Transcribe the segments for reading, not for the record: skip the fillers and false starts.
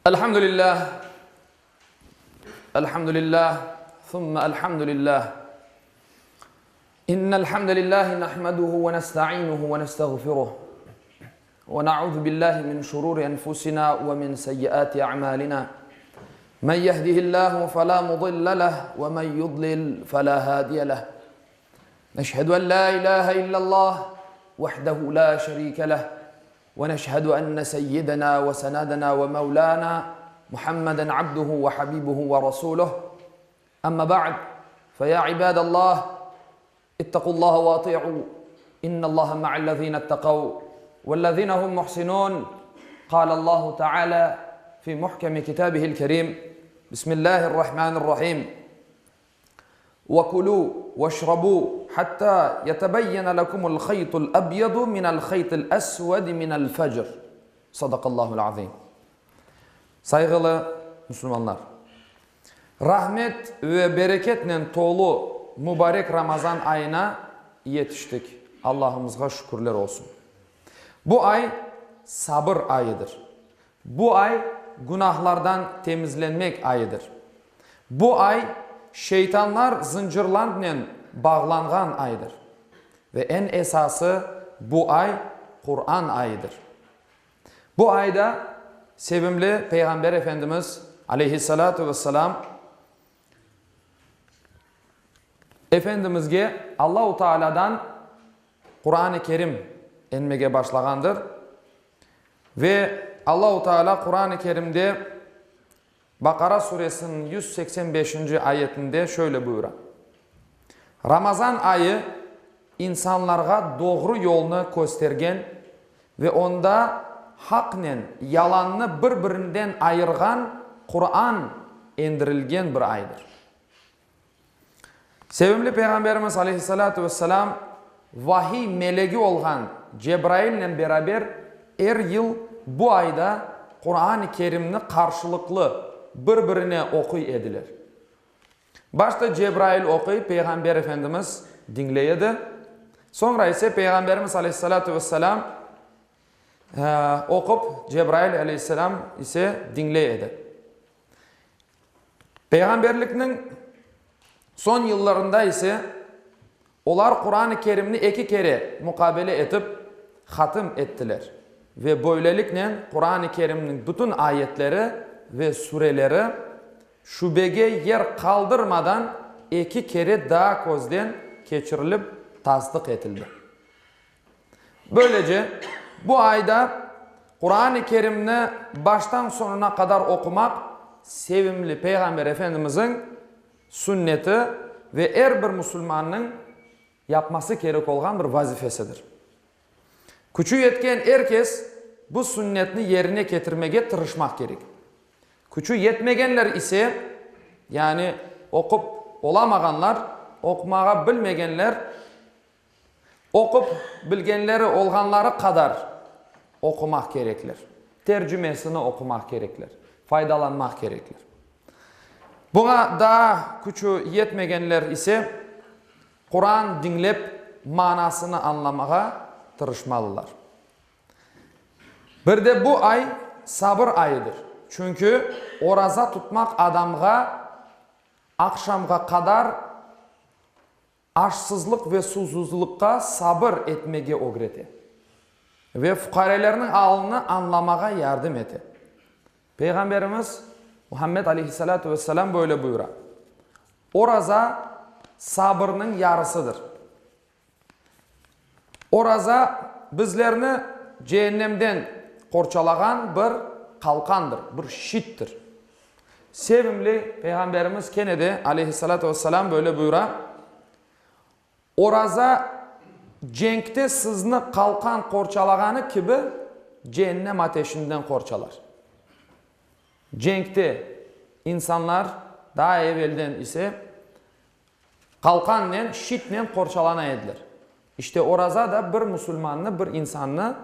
Elhamdülillah, elhamdülillah, thumma elhamdülillah. İnnel hamdelellahi nahmeduhu ve nesta'inuhu ve nestağfiruh. Ve na'udhu billahi min şururi enfusina ve min seyyiati a'malina. Men yehdihillahu fela mudille leh ve men yudlil fela hadiye leh. Neşhedü en la ilahe illallah vahdehu la şerike leh. ونشهد أن سيدنا وسندنا ومولانا محمدا عبده وحبيبه ورسوله أما بعد فيا عباد الله اتقوا الله وأطيعوا إن الله مع الذين اتقوا والذين هم محسنون قال الله تعالى في محكم كتابه الكريم بسم الله الرحمن الرحيم وكلوا واشربوا حتى يتبين لكم الخيط الأبيض من الخيط الأسود من الفجر. Sadakallahul azim. Saygılı Müslümanlar, rahmet ve bereketle dolu mübarek Ramazan ayına yetiştik. Allah'ımıza şükürler olsun. Bu ay sabır ayıdır. Bu ay günahlardan temizlenmek ayıdır. Bu ay şeytanlar zincirlerle bağlanan aydır. Ve en esası bu ay Kur'an ayıdır. Bu ayda sevimli Peygamber Efendimiz aleyhissalatu vesselam Efendimizge Allah-u Teala'dan Kur'an-ı Kerim inmeye başlagandır. Ve Allah-u Teala Kur'an-ı Kerim'de Bakara suresinin 185. ayetinde şöyle buyurar. Ramazan ayı insanlarga doğru yolunu göstergen ve onda haknen yalanını birbirinden ayırgan Kur'an indirilgen bir aydır. Sevimli Peygamberimiz aleyhissalatu vesselam vahiy melegi olgan Cebrail ile beraber her yıl bu ayda Kur'an-ı Kerim'ni karşılıklı birbirine okuy edilir. Başta Cebrail okuy, Peygamber Efendimiz dinleyedi. Sonra ise Peygamberimiz aleyhissalatu vesselam okup Cebrail aleyhisselam ise dinleyedi. Peygamberliknin son yıllarında ise onlar Kur'an-ı Kerim'ni iki kere mukabele edip hatim ettiler. Ve böylelikle Kur'an-ı Kerim'nin bütün ayetleri ve sureleri şübege yer kaldırmadan iki kere daha gözden geçirilip tasdik edildi. Böylece bu ayda Kur'an-ı Kerim'ni baştan sonuna kadar okumak sevimli Peygamber Efendimizin sünneti ve her bir Müslümanın yapması gerek olan bir vazifesidir. Gücü yetken herkes bu sünnetini yerine getirmeye tırışmak gerek. Gücü yetmegenler ise yani okup olamaganlar, okumağa bilmegenler okup bilgenleri olganları kadar okumak gereklir. Tercümesini okumak gereklir. Faydalanmak gereklir. Buna daha gücü yetmegenler ise Kur'an dinlep manasını anlamaya tırışmalılar. Bir de bu ay sabır ayıdır. Çünkü oraza tutmak adamga akşamga kadar açsızlık ve susuzlukka sabır etmeye öğreti. Ve fukarelerin halini anlamaya yardım eti. Peygamberimiz Muhammed aleyhissalatu vesselam böyle buyurar. Oraza sabırının yarısıdır. Oraza bizlerini cehennemden korçalagan bir kalkandır, bir şittir. Sevimli Peygamberimiz Kennedy aleyhissalatu vesselam böyle buyurar. Oraza cenkte sizni kalkan korçalaganı gibi cehennem ateşinden korçalar. Cenkte insanlar daha evvelden ise kalkanla, şitle korçalana edilir. İşte oraza da bir Müslümanını, bir insanını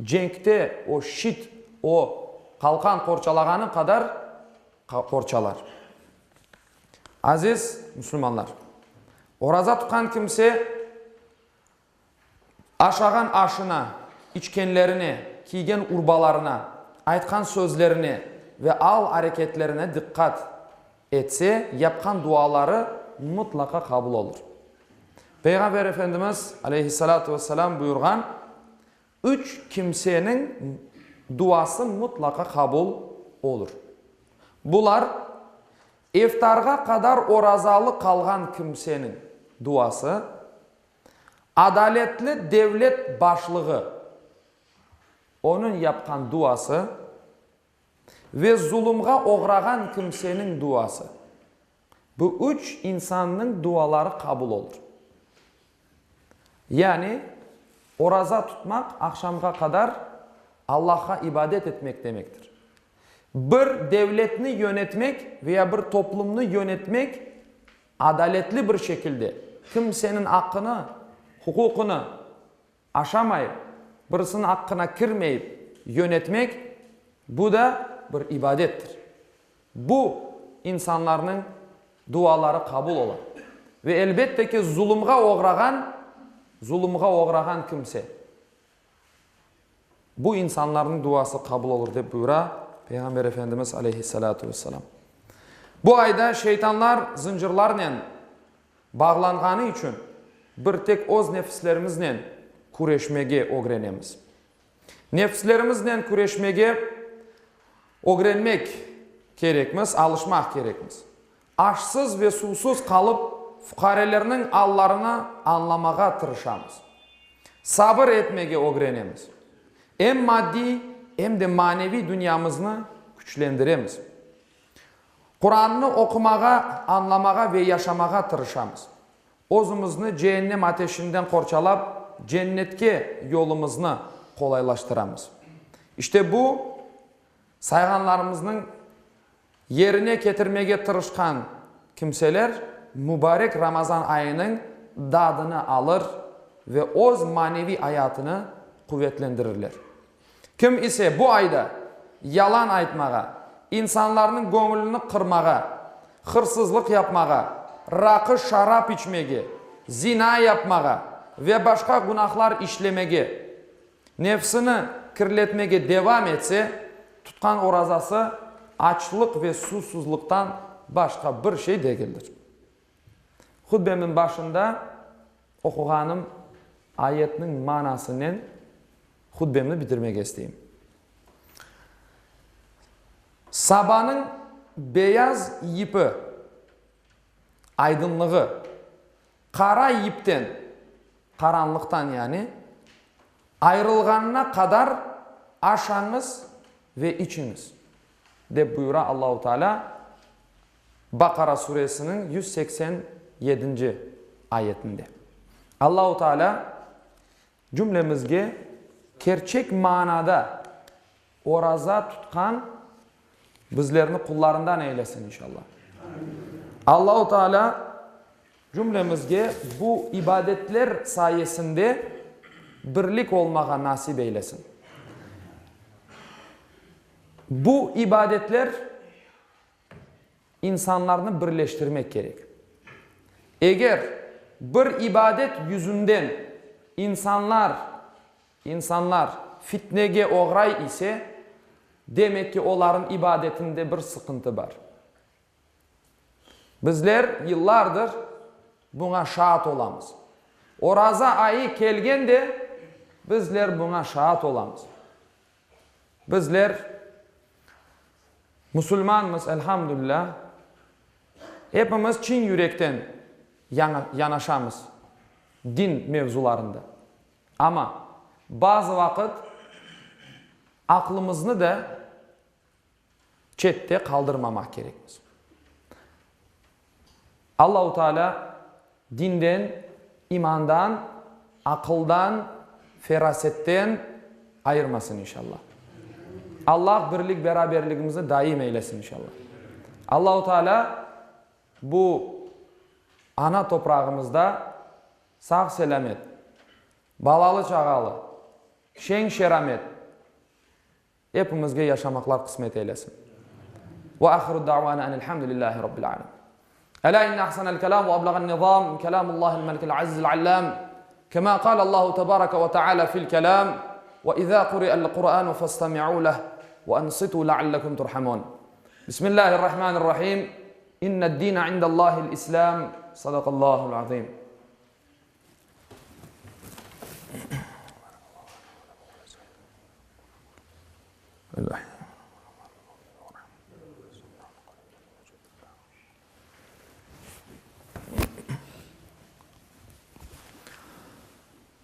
cenkte o şit, o kalkan korçalaganı kadar korçalar. Aziz Müslümanlar, oraza tutan kimse aşağın aşına, içkenlerini, kiygen urbalarına, aytkan sözlerini ve al hareketlerine dikkat etse, yapkan duaları mutlaka kabul olur. Peygamber Efendimiz aleyhissalatu vesselam buyurgan, 3 kimsenin duası mutlaka kabul olur. Bular, iftarga kadar orazalı kalgan kimsenin duası, adaletli devlet başlığı, onun yapkan duası ve zulümga uğragan kimsenin duası. Bu 3 insanın duaları kabul olur. Yani oraza tutmak, akşamga kadar Allah'a ibadet etmek demektir. Bir devletini yönetmek veya bir toplumunu yönetmek adaletli bir şekilde kimsenin hakkını, hukukunu aşamayıp, birisinin hakkına kirmeyip yönetmek, bu da bir ibadettir. Bu insanların duaları kabul olur. Ve elbette ki zulümga uğragan kimse, bu insanların duası kabul olur deyip buyura Peygamber Efendimiz aleyhissalatu vesselam. Bu ayda şeytanlar zincirlerle bağlanğanı için bir tek öz nefislerimizle kureşmege öğrenemiz. Nefislerimizle kureşmege öğrenmek gerekmiz, alışmak gerekmiz. Açsız ve susuz kalıp fukarelerinin allarını anlamağa tırışamız. Sabır etmege öğrenemiz. Hem maddi hem de manevi dünyamızı güçlendiremiz. Kur'an'ı okumağa, anlamağa ve yaşamağa tırışamız. Özümüzü cehennem ateşinden korçalap cennetke yolumuzni kolaylaştıramız. İşte bu sayganlarımızın yerine getirmege tırışkan kimseler mübarek Ramazan ayının dadını alır ve öz manevi hayatını kuvvetlendirirler. Kim ise bu ayda yalan aytmağa, insanların gönlünü kırmağa, hırsızlık yapmağa, rakı şarap içmege, zina yapmağa ve başka günahlar işlemege, nefsini kirletmege devam etse, tutkan orazası açlık ve susuzluktan başka bir şey değildir. Hutbemin başında okuğanım ayetinin manasının hutbemini bitirmek isteyeyim. Sabahın beyaz ipi, aydınlığı, kara ipten, karanlıktan yani, ayrılganına kadar aşağınız ve içiniz. De buyura Allahu Teala Bakara suresinin 187. ayetinde. Allahu Teala cümlemizge gerçek manada oraza tutkan bizlerini kullarından eylesin inşallah. Allahu Teala cümlemizge bu ibadetler sayesinde birlik olmağa nasip eylesin. Bu ibadetler insanlarını birleştirmek gerek. Eğer bir ibadet yüzünden insanlar fitnege uğray ise demek ki onların ibadetinde bir sıkıntı var. Bizler yıllardır buna şahit olamız. Oraza ayı kelgende bizler buna şahit olamız. Bizler Müslümanımız elhamdülillah hepimiz çin yürekten yanaşamız din mevzularında. Ama bazı vakit aklımızı da çette kaldırmamak gerekmez. Allahu Teala dinden, imandan, akıldan, ferasetten ayırmasın inşallah. Allah birlik beraberliğimizi daim eylesin inşallah. Allahu Teala bu ana toprağımızda sağ selamet, balalı çağalı, şen şeramet hepimizge yaşamaklar kısmet eylesin. Ve ahiru da'vana enelhamdülillahi rabbil alemin. Ela inne ahsanel kelam ve ablagan nizam kelamullahil melikil azizil allam. Kema kâle Allahu tebareke ve teâlâ fil kelam. Ve izâ kuri'el Kur'anu fastami'û leh. وأنصتوا لعلكم ترحمون. بسم الله الرحمن الرحيم. إن الدين عند الله الإسلام. صدق الله العظيم.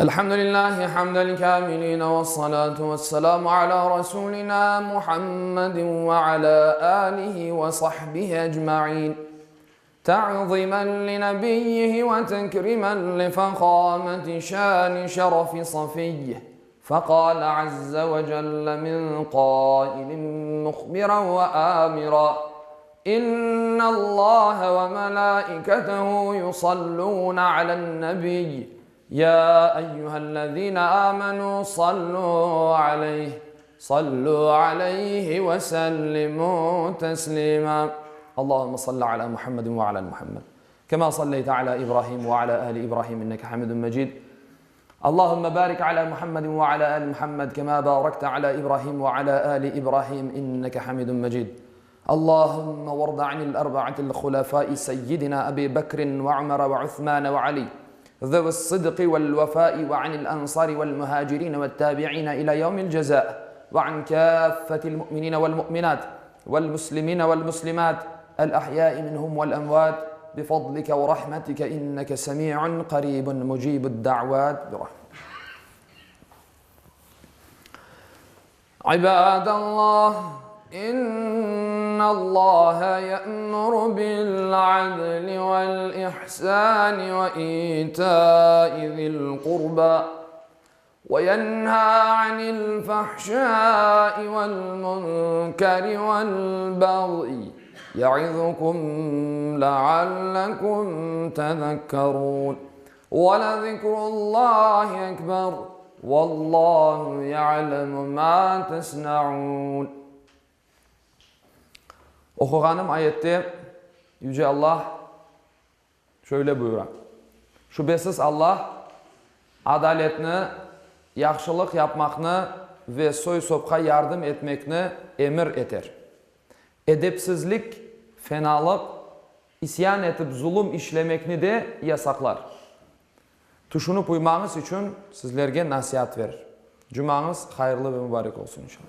الحمد لله حمد الكاملين، والصلاة والسلام على رسولنا محمد وعلى آله وصحبه أجمعين، تعظيما لنبيه وتكريما لفخامة شان شرف صفيه. فقال عز وجل من قائل مخبرا وآمرا: إن الله وملائكته يصلون على النبي يا أيها الذين آمنوا صلوا عليه وسلموا تسليما. اللهم صل على محمد وعلى محمد كما صليت على إبراهيم وعلى آل إبراهيم إنك حميد مجيد. اللهم بارك على محمد وعلى آل محمد كما باركت على إبراهيم وعلى آل إبراهيم إنك حميد مجيد. اللهم وارض عن الأربعة الخلفاء سيدنا أبي بكر وعمر وعثمان وعلي ذوي الصدق والوفاء، وعن الأنصار والمهاجرين والتابعين إلى يوم الجزاء، وعن كافة المؤمنين والمؤمنات والمسلمين والمسلمات الأحياء منهم والأموات بفضلك ورحمتك إنك سميع قريب مجيب الدعوات برحمتك. عباد الله، إن الله يأمر بالعدل والإحسان وإيتاء ذي القربى وينهى عن الفحشاء والمنكر والبغي يعظكم لعلكم تذكرون. ولذكر الله أكبر والله يعلم ما تصنعون. Okuğanım ayette Yüce Allah şöyle buyurar: Şüphesiz Allah adaletini, yaxşılık yapmakını ve soy-sopka yardım etmekini emir eter. Edepsizlik, fenalık, isyan etip zulüm işlemekini de yasaklar. Tuşunup uymanız için sizlerge nasihat verir. Cumanız hayırlı ve mübarek olsun inşallah.